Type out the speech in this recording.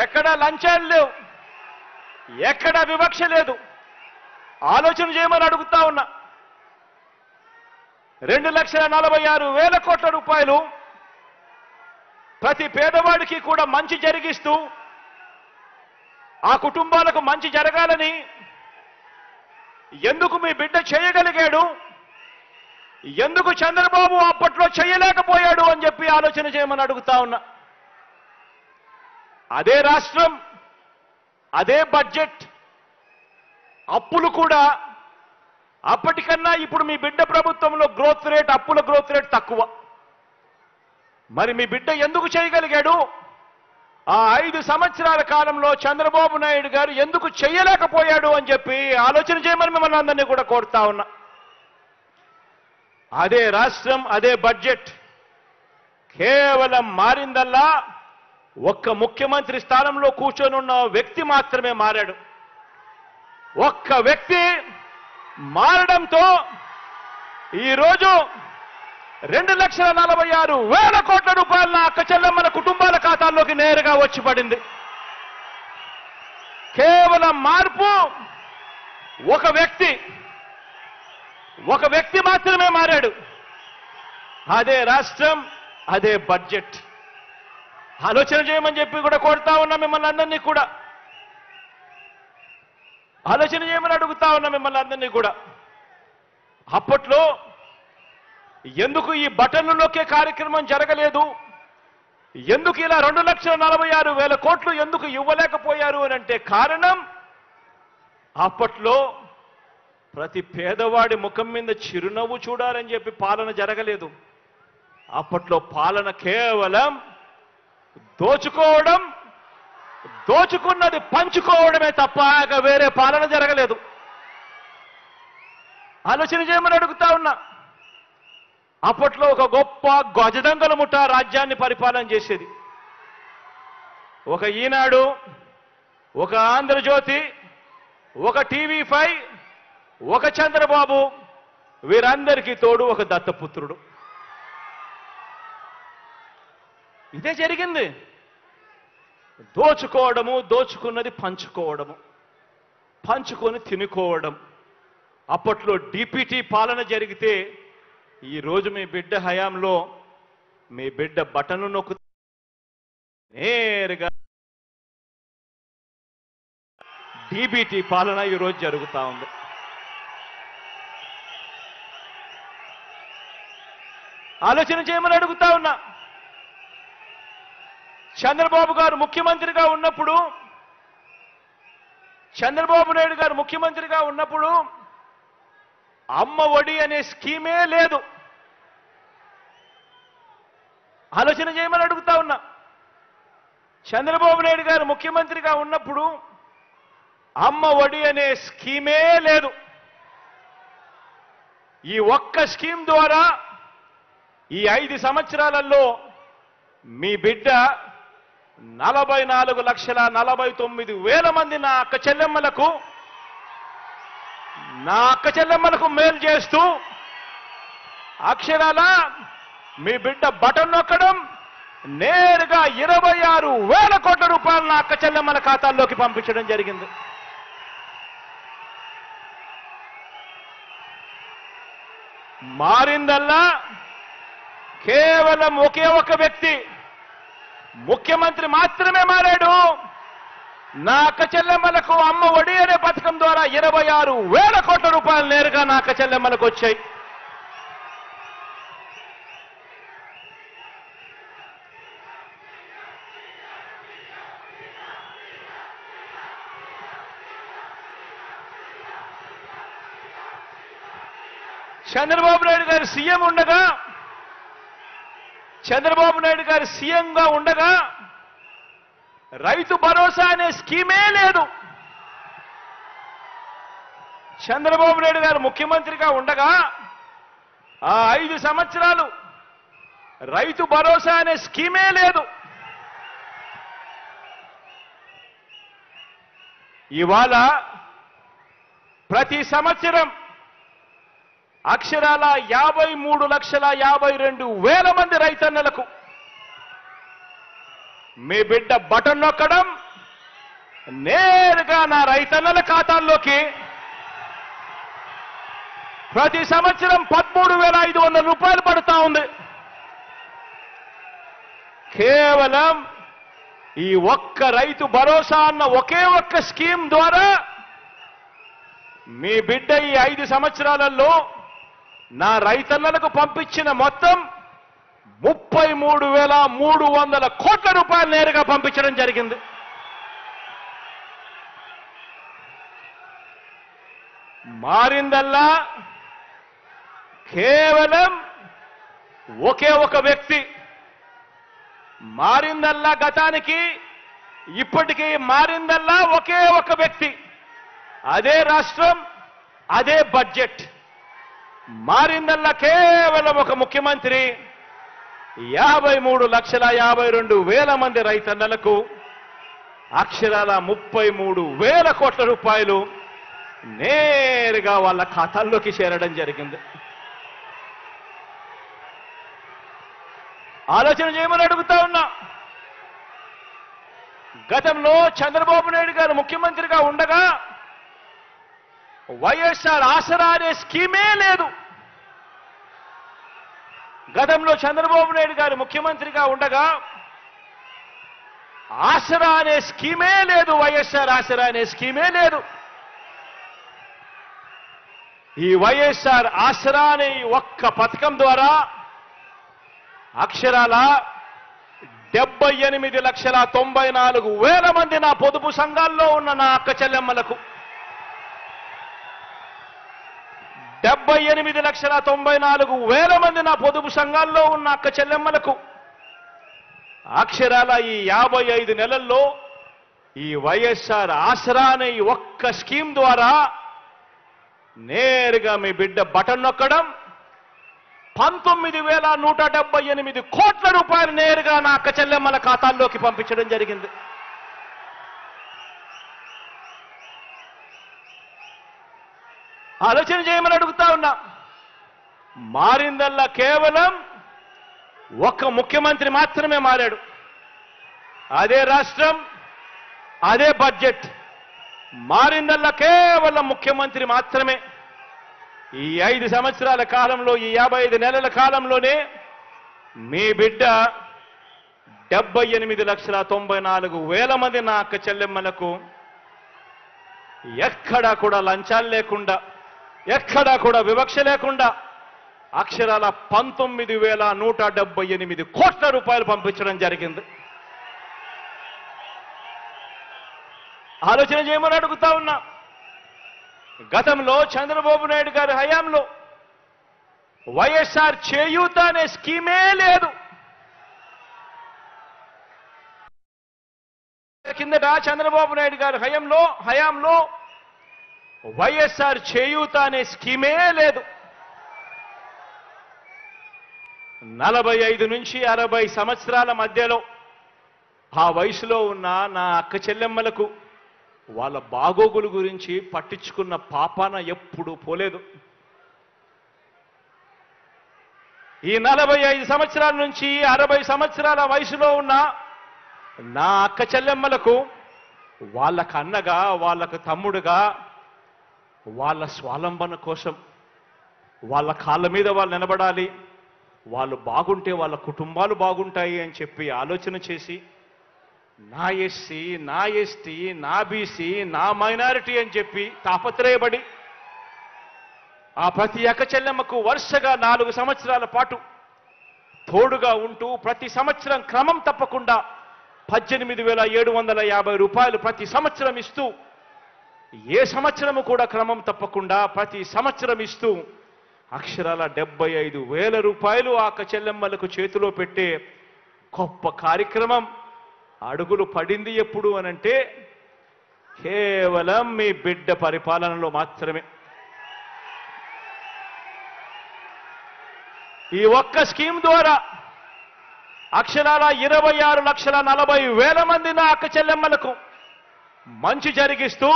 ఎక్కడ లంచాలు లేవు, ఎక్కడ వివక్ష లేదు. ఆలోచన చేయమని అడుగుతా ఉన్నా. 2,46,000 కోట్ల రూపాయలు ప్రతి పేదవాడికి కూడా మంచి జరిగిస్తూ ఆ కుటుంబాలకు మంచి జరగాలని ఎందుకు మీ బిడ్డ చేయగలిగాడు, ఎందుకు చంద్రబాబు అప్పట్లో చేయలేకపోయాడు అని చెప్పి ఆలోచన చేయమని అడుగుతా ఉన్నా. అదే రాష్ట్రం, అదే బడ్జెట్, అప్పులు కూడా అప్పటికన్నా ఇప్పుడు మీ బిడ్డ ప్రభుత్వంలో గ్రోత్ రేట్, అప్పుల గ్రోత్ రేట్ తక్కువ. మరి మీ బిడ్డ ఎందుకు చేయగలిగాడు? ఆ 5 సంవత్సరాల కాలంలో చంద్రబాబు నాయుడు గారు ఎందుకు చేయలేకపోయాడు అని చెప్పి ఆలోచన చేయమని మిమ్మల్ని అందరినీ కూడా కోరుతా ఉన్నా. అదే రాష్ట్రం, అదే బడ్జెట్. కేవలం మారిందల్లా ఒక్క ముఖ్యమంత్రి స్థానంలో కూర్చొని ఉన్న వ్యక్తి మాత్రమే మారాడు. ఒక్క వ్యక్తి మారడంతో ఈరోజు 2,46,000 కోట్ల రూపాయల అక్క చెల్లెమ్మల కుటుంబాల ఖాతాల్లోకి నేరుగా వచ్చి పడింది. కేవలం మార్పు ఒక వ్యక్తి మాత్రమే మారాడు. అదే రాష్ట్రం, అదే బడ్జెట్. ఆలోచన చేయమని చెప్పి కూడా కోరుతా ఉన్నా మిమ్మల్ని అందరినీ కూడా. ఆలోచన చేయమని అడుగుతా ఉన్నా మిమ్మల్ని అందరినీ కూడా. అప్పట్లో ఎందుకు ఈ బటన్లు నొక్కే కార్యక్రమం జరగలేదు, ఎందుకు ఇలా 2,46,000 కోట్లు ఎందుకు ఇవ్వలేకపోయారు అని అంటే కారణం, అప్పట్లో ప్రతి పేదవాడి ముఖం మీద చిరునవ్వు చూడాలని చెప్పి పాలన జరగలేదు. అప్పట్లో పాలన కేవలం దోచుకోవడం, దోచుకున్నది పంచుకోవడమే తప్ప వేరే పాలన జరగలేదు. ఆలోచన చేయమని అడుగుతా ఉన్నా. అప్పట్లో ఒక గొప్ప గజదంగల ముఠ రాజ్యాన్ని పరిపాలన చేసేది. ఒక ఈనాడు, ఒక ఆంధ్రజ్యోతి, ఒక టీవీ5, ఒక చంద్రబాబు, వీరందరికీ తోడు ఒక దత్తపుత్రుడు. ఇదే జరిగింది. దోచుకోవడము, దోచుకున్నది పంచుకోవడము, పంచుకొని తినుకోవడం. అప్పట్లో డిపిటి పాలన జరిగితే ఈరోజు మీ బిడ్డ హయాంలో మీ బిడ్డ బటన్లు నొక్కు నేరుగా డిబిటి పాలన ఈరోజు జరుగుతా ఉంది. ఆలోచన చేయమని అడుగుతా ఉన్నా. చంద్రబాబు గారు ముఖ్యమంత్రిగా ఉన్నప్పుడు, చంద్రబాబు నాయుడు గారు ముఖ్యమంత్రిగా ఉన్నప్పుడు అమ్మ ఒడి అనే స్కీమే లేదు. ఆలోచన చేయమని అడుగుతా ఉన్నా. చంద్రబాబు నాయుడు గారు ముఖ్యమంత్రిగా ఉన్నప్పుడు అమ్మ ఒడి అనే స్కీమే లేదు. ఈ ఒక్క స్కీమ్ ద్వారా ఈ 5 సంవత్సరాలలో మీ బిడ్డ 44,49,000 మంది నా అక్క చెల్లెమ్మలకు మేలు చేస్తూ అక్షరాల మీ బిడ్డ బటన్ నొక్కడం, నేరుగా 26,000 కోట్ల రూపాయలు నా అక్క చెల్లెమ్మల ఖాతాల్లోకి పంపించడం జరిగింది. మారిందల్లా కేవలం ఒకే ఒక వ్యక్తి, ముఖ్యమంత్రి మాత్రమే మారాడు. నా అక్క చెల్లెమ్మలకు అమ్మ ఒడి అనే పథకం ద్వారా 26,000 కోట్ల రూపాయలు నేరుగా నా అక్క చెల్లెమ్మలకు వచ్చాయి. చంద్రబాబు నాయుడు గారు సీఎం ఉండగా, చంద్రబాబు నాయుడు గారు సీఎంగా ఉండగా రైతు భరోసా అనే స్కీమే లేదు. చంద్రబాబు నాయుడు గారు ముఖ్యమంత్రిగా ఉండగా ఆ 5 సంవత్సరాలు రైతు భరోసా అనే స్కీమే లేదు. ఇవాళ ప్రతి సంవత్సరం అక్షరాల 53,52,000 మంది రైతన్నలకు మీ బిడ్డ బటన్ నొక్కడం, నేరుగా నా రైతన్నల ఖాతాల్లోకి ప్రతి సంవత్సరం 13,500 రూపాయలు పడుతా ఉంది. కేవలం ఈ ఒక్క రైతు భరోసా అన్న ఒకే ఒక్క స్కీమ్ ద్వారా మీ బిడ్డ ఈ 5 సంవత్సరాలలో నా రైతన్నలకు పంపించిన మొత్తం 33,300 కోట్ల రూపాయలు నేరుగా పంపించడం జరిగింది. మారిందల్లా కేవలం ఒకే ఒక వ్యక్తి. మారిందల్లా గతానికి ఇప్పటికీ మారిందల్లా ఒకే ఒక వ్యక్తి. అదే రాష్ట్రం, అదే బడ్జెట్. మారిందల్లా కేవలం ఒక ముఖ్యమంత్రి 53,52,000 మంది రైతన్నలకు అక్షరాల 33,000 కోట్ల రూపాయలు నేరుగా వాళ్ళ ఖాతాల్లోకి చేరడం జరిగింది. ఆలోచన చేయమని అడుగుతా ఉన్నా. గతంలో చంద్రబాబు నాయుడు గారు ముఖ్యమంత్రిగా ఉండగా వైఎస్ఆర్ ఆసరా అనే స్కీమే లేదు. గతంలో చంద్రబాబు నాయుడు గారు ముఖ్యమంత్రిగా ఉండగా ఆసరా అనే స్కీమే లేదు. వైఎస్ఆర్ ఆసరా అనే స్కీమే లేదు. ఈ వైఎస్ఆర్ ఆసరా అనే ఒక్క పథకం ద్వారా అక్షరాల 78,94,000 మంది నా పొదుపు సంఘాల్లో ఉన్న నా అక్క చెల్లెమ్మలకు 78,94,000 మంది నా పొదుపు సంఘాల్లో ఉన్న అక్క చెల్లెమ్మలకు అక్షరాల ఈ 55 నెలల్లో ఈ వైఎస్ఆర్ ఆసరా అనే ఈ ఒక్క స్కీమ్ ద్వారా నేరుగా మీ బిడ్డ బటన్ నొక్కడం 19,178 కోట్ల రూపాయలు నేరుగా నా అక్క చెల్లెమ్మల ఖాతాల్లోకి పంపించడం జరిగింది. ఆలోచన చేయమని అడుగుతా ఉన్నా. మారిందల్లా కేవలం ఒక్క ముఖ్యమంత్రి మాత్రమే మారాడు. అదే రాష్ట్రం, అదే బడ్జెట్. మారిందల్లా కేవలం ముఖ్యమంత్రి మాత్రమే. ఈ 5 సంవత్సరాల కాలంలో, ఈ 55 నెలల కాలంలోనే మీ బిడ్డ 78,94,000 మంది నా అక్క చెల్లెమ్మలకు ఎక్కడా కూడా లంచాలు లేకుండా, ఎక్కడా కూడా వివక్ష లేకుండా అక్షరాల 19,178 కోట్ల రూపాయలు పంపించడం జరిగింది. ఆలోచన చేయమని అడుగుతా ఉన్నా. గతంలో చంద్రబాబు నాయుడు గారి హయాంలో వైఎస్ఆర్ చేయూత అనే స్కీమే లేదు. కిందట చంద్రబాబు నాయుడు గారి హయాంలో వైఎస్ఆర్ చేయూత అనే స్కీమే లేదు. 45 నుంచి 60 సంవత్సరాల మధ్యలో ఆ వయసులో ఉన్న నా అక్క చెల్లెమ్మలకు వాళ్ళ బాగోగుల గురించి పట్టించుకున్న పాపాన ఎప్పుడూ పోలేదు. ఈ 45 సంవత్సరాల నుంచి 60 సంవత్సరాల వయసులో ఉన్న నా అక్క చెల్లెమ్మలకు వాళ్ళకు అన్నగా, వాళ్ళకు తమ్ముడుగా, వాళ్ళ స్వాలంబన కోసం వాళ్ళ కాళ్ళ మీద వాళ్ళు నిలబడాలి, వాళ్ళు బాగుంటే వాళ్ళ కుటుంబాలు బాగుంటాయి అని చెప్పి ఆలోచన చేసి నా ఎస్సీ, నా ఎస్టీ, నా బీసీ, నా మైనారిటీ అని చెప్పి తాపత్రయపడి ఆ ప్రతి అక్క చెల్లెమ్మకు వరుసగా 4 సంవత్సరాల పాటు తోడుగా ఉంటూ ప్రతి సంవత్సరం క్రమం తప్పకుండా 18,750 రూపాయలు ప్రతి సంవత్సరం ఇస్తూ, ఏ సంవత్సరము కూడా క్రమం తప్పకుండా ప్రతి సంవత్సరం ఇస్తూ అక్షరాల 75,000 రూపాయలు ఆ అక్క చెల్లెమ్మలకు చేతిలో పెట్టే గొప్ప కార్యక్రమం అడుగులు పడింది ఎప్పుడు అనంటే కేవలం మీ బిడ్డ పరిపాలనలో మాత్రమే. ఈ ఒక్క స్కీమ్ ద్వారా అక్షరాల 26,40,000 మంది నా అక్క చెల్లెమ్మలకు మంచి జరిగిస్తూ